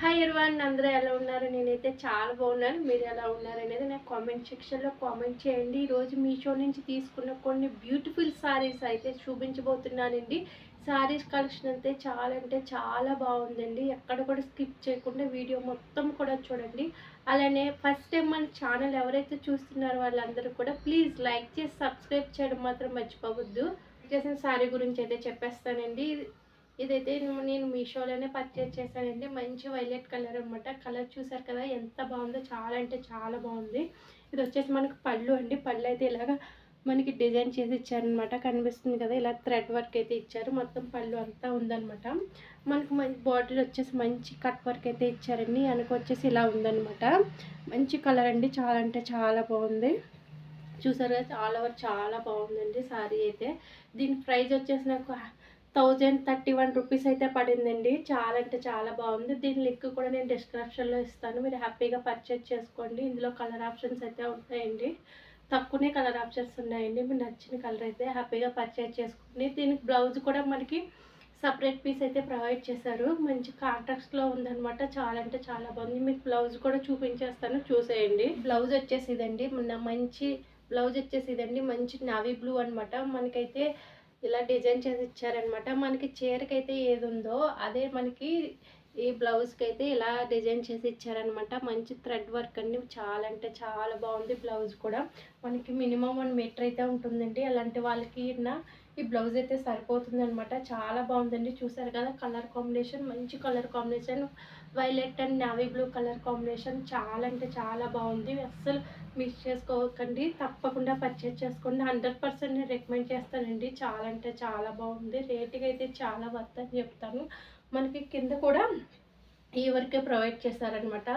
Hi everyone, అందరూ ఎలా ఉన్నారు? నేనైతే చాలా బాగున్నాను. మీరు ఎలా ఉన్నారు అనేది నాకు కామెంట్ సెక్షన్లో కామెంట్ చేయండి. ఈరోజు మీషో నుంచి తీసుకున్న కొన్ని బ్యూటిఫుల్ సారీస్ అయితే చూపించబోతున్నానండి. సారీస్ కలెక్షన్ అయితే అంటే చాలా బాగుందండి. ఎక్కడ కూడా స్కిప్ చేయకుండా వీడియో మొత్తం కూడా చూడండి. అలానే ఫస్ట్ టైం మన ఛానల్ ఎవరైతే చూస్తున్నారో వాళ్ళందరూ కూడా ప్లీజ్ లైక్ చేసి సబ్స్క్రైబ్ చేయడం మాత్రం మర్చిపోవద్దు. చేసిన సారీ గురించి అయితే చెప్పేస్తానండి. ఇదైతే నేను మీషోలోనే పర్చేజ్ చేశానండి. మంచి వైలెట్ కలర్ అనమాట. కలర్ చూసారు కదా ఎంత బాగుందో, చాలా అంటే చాలా బాగుంది. ఇది వచ్చేసి మనకు పళ్ళు అండి. పళ్ళు అయితే ఇలాగా మనకి డిజైన్ చేసి ఇచ్చారనమాట. కనిపిస్తుంది కదా, ఇలా థ్రెడ్ వర్క్ అయితే ఇచ్చారు. మొత్తం పళ్ళు అంతా ఉందనమాట. మనకు మంచి బార్డర్ వచ్చేసి మంచి కట్ వర్క్ అయితే ఇచ్చారండి. వెనక వచ్చేసి ఇలా ఉందనమాట. మంచి కలర్ అండి, చాలా అంటే చాలా బాగుంది. చూసారు కదా, ఆల్ ఓవర్ చాలా బాగుందండి సారీ అయితే. దీని ప్రైస్ వచ్చేసి నాకు 1031 రూపీస్ అయితే పడిందండి. చాలా అంటే చాలా బాగుంది. దీని లింక్ కూడా నేను డిస్క్రిప్షన్లో ఇస్తాను. మీరు హ్యాపీగా పర్చేజ్ చేసుకోండి. ఇందులో కలర్ ఆప్షన్స్ అయితే ఉంటాయండి. తక్కువనే కలర్ ఆప్షన్స్ ఉన్నాయండి. మీకు నచ్చిన కలర్ అయితే హ్యాపీగా పర్చేజ్ చేసుకోండి. దీనికి బ్లౌజ్ కూడా మనకి సపరేట్ పీస్ అయితే ప్రొవైడ్ చేశారు. మంచి కాంట్రాక్ట్స్లో ఉందన్నమాట. చాలా అంటే చాలా బాగుంది. మీకు బ్లౌజ్ కూడా చూపించేస్తాను, చూసేయండి. బ్లౌజ్ వచ్చేసి ఇదండి. మంచి బ్లౌజ్ వచ్చేసి ఇదండి. మంచి నావీ బ్లూ అనమాట. మనకైతే ఇలా డిజైన్ చేసి ఇచ్చారనమాట. మనకి చీరకైతే ఏది ఉందో అదే మనకి ఈ బ్లౌజ్కి అయితే ఇలా డిజైన్ చేసి ఇచ్చారనమాట. మంచి థ్రెడ్ వర్క్ అండి. చాలా అంటే చాలా బాగుంది. బ్లౌజ్ కూడా మనకి మినిమం 1 మీటర్ అయితే ఉంటుందండి. అలాంటి వాళ్ళకి ఈ బ్లౌజ్ అయితే సరిపోతుంది అనమాట. చాలా బాగుందండి. చూసారు కదా, కలర్ కాంబినేషన్ మంచి colour combination. Violet and navy blue colour combination చాలా అంటే చాలా బాగుంది. అస్సలు మిస్ చేసుకోకండి, తప్పకుండా పర్చేజ్ చేసుకోండి. 100% నేను రికమెండ్ చేస్తానండి. చాలా అంటే చాలా బాగుంది. రేటుకి అయితే చాలా వర్త్ అని చెప్తాను. మనకి కింద కూడా ఈ వరకే ప్రొవైడ్ చేశారనమాట.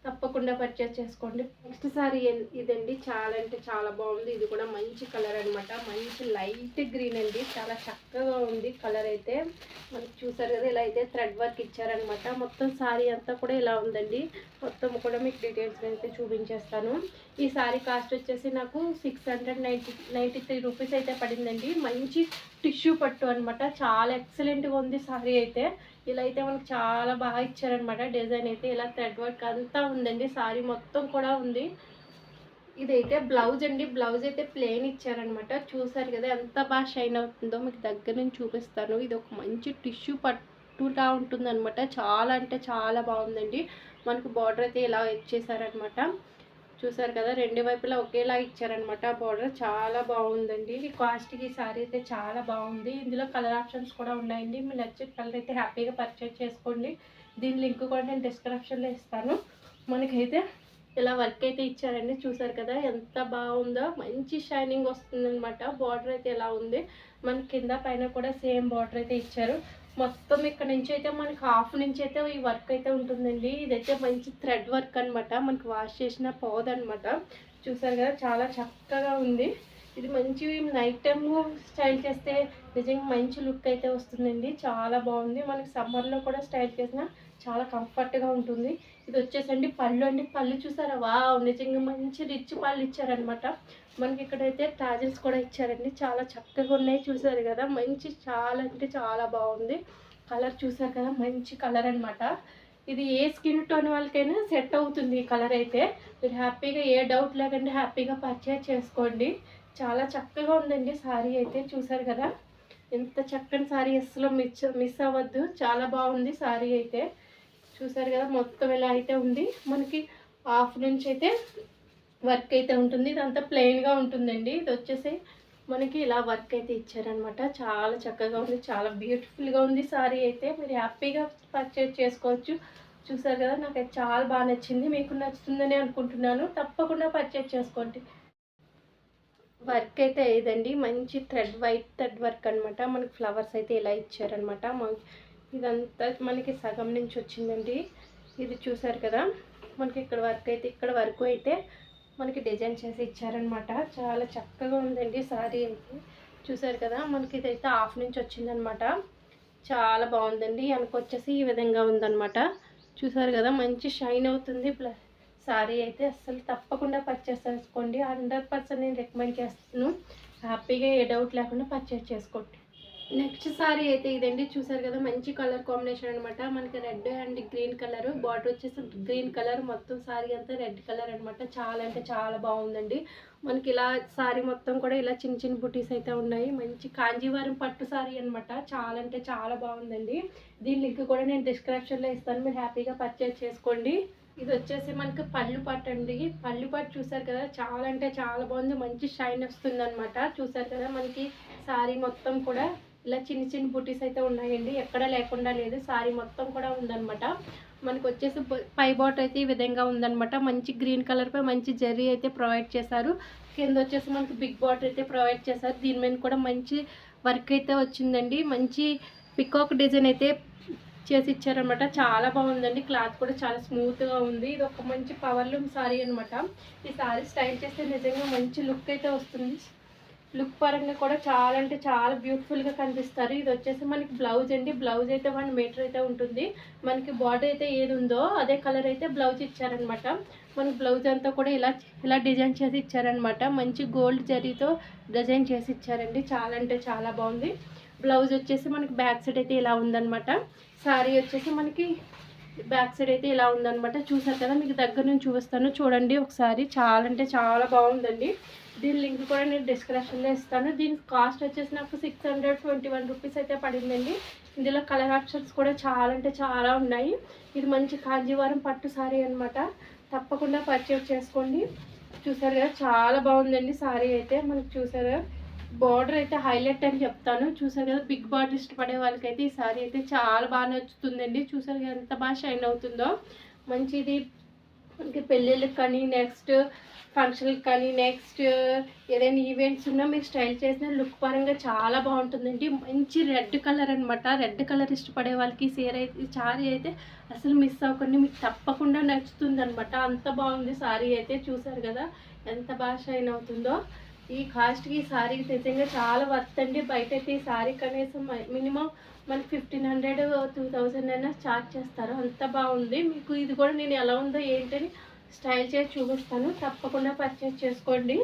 తప్పకుండా పర్చేజ్ చేసుకోండి. నెక్స్ట్ సారీ ఇదండి. చాలా అంటే చాలా బాగుంది. ఇది కూడా మంచి కలర్ అనమాట. మంచి లైట్ గ్రీన్ అండి. చాలా చక్కగా ఉంది కలర్ అయితే. మనకి చూసారు కదా, ఇలా అయితే థ్రెడ్ వర్క్ ఇచ్చారనమాట. మొత్తం సారీ అంతా కూడా ఇలా ఉందండి. మొత్తం కూడా మీకు డీటెయిల్స్ అయితే చూపించేస్తాను. ఈ సారీ కాస్ట్ వచ్చేసి నాకు 693 రూపీస్ అయితే పడిందండి. మంచి టిష్యూ పట్టు అనమాట. చాలా ఎక్సలెంట్గా ఉంది సారీ అయితే. ఇలా అయితే మనకు చాలా బాగా ఇచ్చారనమాట. డిజైన్ అయితే ఇలా థ్రెడ్ వర్క్ అంతా ఉందండి. సారీ మొత్తం కూడా ఉంది. ఇదైతే బ్లౌజ్ అండి. బ్లౌజ్ అయితే ప్లెయిన్ ఇచ్చారనమాట. చూసారు కదా ఎంత బాగా షైన్ అవుతుందో, మీకు దగ్గర నుంచి చూపిస్తాను. ఇది ఒక మంచి టిష్యూ పట్టులా ఉంటుందన్నమాట. చాలా అంటే చాలా బాగుందండి. మనకు బార్డర్ అయితే ఇలా ఇచ్చేసారనమాట. చూసారు కదా, రెండు వైపులా ఒకేలా ఇచ్చారనమాట బార్డర్. చాలా బాగుందండి. ఈ కాస్ట్కి సారీ అయితే చాలా బాగుంది. ఇందులో కలర్ ఆప్షన్స్ కూడా ఉన్నాయండి. మీరు నచ్చిన కలర్ అయితే హ్యాపీగా పర్చేజ్ చేసుకోండి. దీని లింక్ కూడా నేను డిస్క్రిప్షన్లో ఇస్తాను. మనకైతే ఇలా వర్క్ అయితే ఇచ్చారండి. చూసారు కదా ఎంత బాగుందో, మంచి షైనింగ్ వస్తుందన్నమాట. బార్డర్ అయితే ఎలా ఉంది, మన కింద పైన కూడా సేమ్ బార్డర్ అయితే ఇచ్చారు. మొత్తం ఇక్కడ నుంచి అయితే మనకి హాఫ్ నుంచి అయితే ఈ వర్క్ అయితే ఉంటుందండి. ఇదైతే మంచి థ్రెడ్ వర్క్ అనమాట. మనకి వాష్ చేసిన పోదనమాట. చూసారు కదా, చాలా చక్కగా ఉంది. ఇది మంచి నైట్ టైమ్ స్టైల్ చేస్తే నిజంగా మంచి లుక్ అయితే వస్తుందండి. చాలా బాగుంది. మనకి సమ్మర్లో కూడా స్టైల్ చేసిన చాలా కంఫర్ట్గా ఉంటుంది. ఇది వచ్చేసండి పళ్ళు అండి. పళ్ళు చూసారా, వావ్, నిజంగా మంచి రిచ్ పళ్ళు ఇచ్చారనమాట. మనకి ఇక్కడైతే టాజిల్స్ కూడా ఇచ్చారండి. చాలా చక్కగా ఉన్నాయి. చూసారు కదా, మంచి చాలా అంటే చాలా బాగుంది. కలర్ చూసారు కదా, మంచి కలర్ అనమాట. ఇది ఏ స్కిన్ టోన్ వాళ్ళకైనా సెట్ అవుతుంది ఈ కలర్ అయితే. మీరు హ్యాపీగా ఏ డౌట్ లేకుండా హ్యాపీగా పర్చేజ్ చేసుకోండి. చాలా చక్కగా ఉందండి సారీ అయితే. చూసారు కదా ఎంత చక్కని సారీ, అస్సలు మిస్ అవ్వద్దు. చాలా బాగుంది సారీ అయితే. చూసారు కదా, మొత్తం ఇలా అయితే ఉంది. మనకి హాఫ్ నుంచి అయితే వర్క్ అయితే ఉంటుంది. ఇదంతా ప్లెయిన్గా ఉంటుందండి. ఇది వచ్చేసి మనకి ఇలా వర్క్ అయితే ఇచ్చారనమాట. చాలా చక్కగా ఉంది. చాలా బ్యూటిఫుల్గా ఉంది సారీ అయితే. మీరు హ్యాపీగా పర్చేజ్ చేసుకోవచ్చు. చూసారు కదా, నాకైతే చాలా బాగా నచ్చింది. మీకు నచ్చుతుందని అనుకుంటున్నాను. తప్పకుండా పర్చేజ్ చేసుకోండి. వర్క్ అయితే ఇదండి. మంచి వైట్ థ్రెడ్ వర్క్ అనమాట. మనకి ఫ్లవర్స్ అయితే ఇలా ఇచ్చారనమాట. ఇదంతా మనకి సగం నుంచి వచ్చిందండి. ఇది చూసారు కదా, మనకి ఇక్కడ వరకు అయితే మనకి డిజైన్ చేసి ఇచ్చారనమాట. చాలా చక్కగా ఉందండి సారీ అయితే. చూసారు కదా, మనకి ఇదైతే హాఫ్ నుంచి వచ్చిందనమాట. చాలా బాగుందండి. వెనక వచ్చేసి ఈ విధంగా ఉందన్నమాట. చూసారు కదా, మంచి షైన్ అవుతుంది. ప్లస్ సారీ అయితే అస్సలు తప్పకుండా పర్చేస్ చేసుకోండి. 100% నేను రికమెండ్ చేస్తాను. హ్యాపీగా ఏ డౌట్ లేకుండా పర్చేస్ చేసుకోండి. నెక్స్ట్ సారీ అయితే ఇదండి. చూసారు కదా మంచి కలర్ కాంబినేషన్ అనమాట. మనకి red and green colour, border వచ్చేసి గ్రీన్ కలర్, మొత్తం సారీ అంతా రెడ్ కలర్ అనమాట. చాలా అంటే చాలా బాగుందండి. మనకి ఇలా సారీ మొత్తం కూడా ఇలా చిన్న చిన్న బుటీస్ అయితే ఉన్నాయి. మంచి కాంజీవరం పట్టు సారీ అనమాట. చాలా అంటే చాలా బాగుందండి. దీని లింక్ కూడా నేను డిస్క్రిప్షన్లో ఇస్తాను, మీరు హ్యాపీగా పర్చేస్ చేసుకోండి. ఇది వచ్చేసి మనకి పళ్ళు పట్టు అండి. పళ్ళు పట్టు చూసారు కదా, చాలా అంటే చాలా బాగుంది. మంచి షైన్ వస్తుంది అనమాట. చూసారు కదా మనకి సారీ మొత్తం కూడా ఇలా చిన్న చిన్న బుటీస్ అయితే ఉన్నాయండి. ఎక్కడ లేకుండా లేదు, సారీ మొత్తం కూడా ఉందన్నమాట. మనకు వచ్చేసి పై బాట్ అయితే ఈ విధంగా ఉందన్నమాట. మంచి గ్రీన్ కలర్ పై మంచి జెర్రీ అయితే ప్రొవైడ్ చేశారు. కింద వచ్చేసి మనకి బిగ్ బాట్ అయితే ప్రొవైడ్ చేశారు. దీని మీద కూడా మంచి వర్క్ అయితే వచ్చిందండి. మంచి పికాక్ డిజైన్ అయితే చేసి ఇచ్చారనమాట. చాలా బాగుందండి. క్లాత్ కూడా చాలా స్మూత్గా ఉంది. ఇది ఒక మంచి పవర్లూమ్ సారీ అనమాట. ఈ సారీ స్టైల్ చేస్తే నిజంగా మంచి లుక్ అయితే వస్తుంది. లుక్ పరంగా కూడా చాలా అంటే చాలా బ్యూటిఫుల్గా కనిపిస్తారు. ఇది వచ్చేసి మనకి బ్లౌజ్ అండి. బ్లౌజ్ అయితే 1 మీటర్ అయితే ఉంటుంది. మనకి బార్డర్ అయితే ఏది ఉందో అదే కలర్ అయితే బ్లౌజ్ ఇచ్చారనమాట. మనకి బ్లౌజ్ అంతా కూడా ఇలా డిజైన్ చేసి ఇచ్చారనమాట. మంచి గోల్డ్ జరీతో డిజైన్ చేసి ఇచ్చారండి. చాలా అంటే చాలా బాగుంది. బ్లౌజ్ వచ్చేసి మనకి బ్యాక్ సైడ్ అయితే ఇలా ఉందన్నమాట. సారీ వచ్చేసి మనకి బ్యాక్ సైడ్ అయితే ఇలా ఉందన్నమాట. చూసారు కదా, మీకు దగ్గర నుంచి చూపిస్తాను చూడండి ఒకసారి. చాలా అంటే చాలా బాగుందండి. దీని లింక్ కూడా నేను డిస్క్రిప్షన్లో ఇస్తాను. దీని కాస్ట్ వచ్చేసి నాకు 621 రూపీస్ అయితే పడిందండి. ఇందులో కలర్ ఆప్షన్స్ కూడా చాలా అంటే చాలా ఉన్నాయి. ఇది మంచి కాంజీవరం పట్టు సారీ అనమాట. తప్పకుండా పర్చేస్ చేసుకోండి. చూసారు కదా, చాలా బాగుందండి సారీ అయితే. మనకు చూసారు బార్డర్ అయితే హైలైట్ అని చెప్తాను. చూసారు కదా, బిగ్ బార్డర్ ఇష్టపడే వాళ్ళకైతే ఈ సారీ అయితే చాలా బాగా నచ్చుతుందండి. చూసారు కదా ఎంత బాగా షైన్ అవుతుందో. మంచిది మనకి పెళ్ళిళ్ళకి కానీ, నెక్స్ట్ ఫంక్షన్కి కానీ, నెక్స్ట్ ఏదైనా ఈవెంట్స్ ఉన్నా మీరు స్టైల్ చేసిన లుక్ పరంగా చాలా బాగుంటుందండి. మంచి రెడ్ కలర్ అనమాట. రెడ్ కలర్ ఇష్టపడే వాళ్ళకి ఈ సారీ అయితే అసలు మిస్ అవ్వకండి, మీకు తప్పకుండా నచ్చుతుంది అనమాట. అంత బాగుంది సారీ అయితే. చూసారు కదా ఎంత బాగా షైన్ అవుతుందో. ఈ కాస్ట్కి ఈ సారీ నిజంగా చాలా వర్త్ అండి. బయట అయితే ఈ సారీ కనీసం మినిమం మనకి 1500 2000 అయినా చార్జ్ చేస్తారు. అంత బాగుంది. మీకు ఇది కూడా నేను ఎలా ఉందో ఏంటని స్టైల్ చేసి చూపిస్తాను. తప్పకుండా పర్చేస్ చేసుకోండి.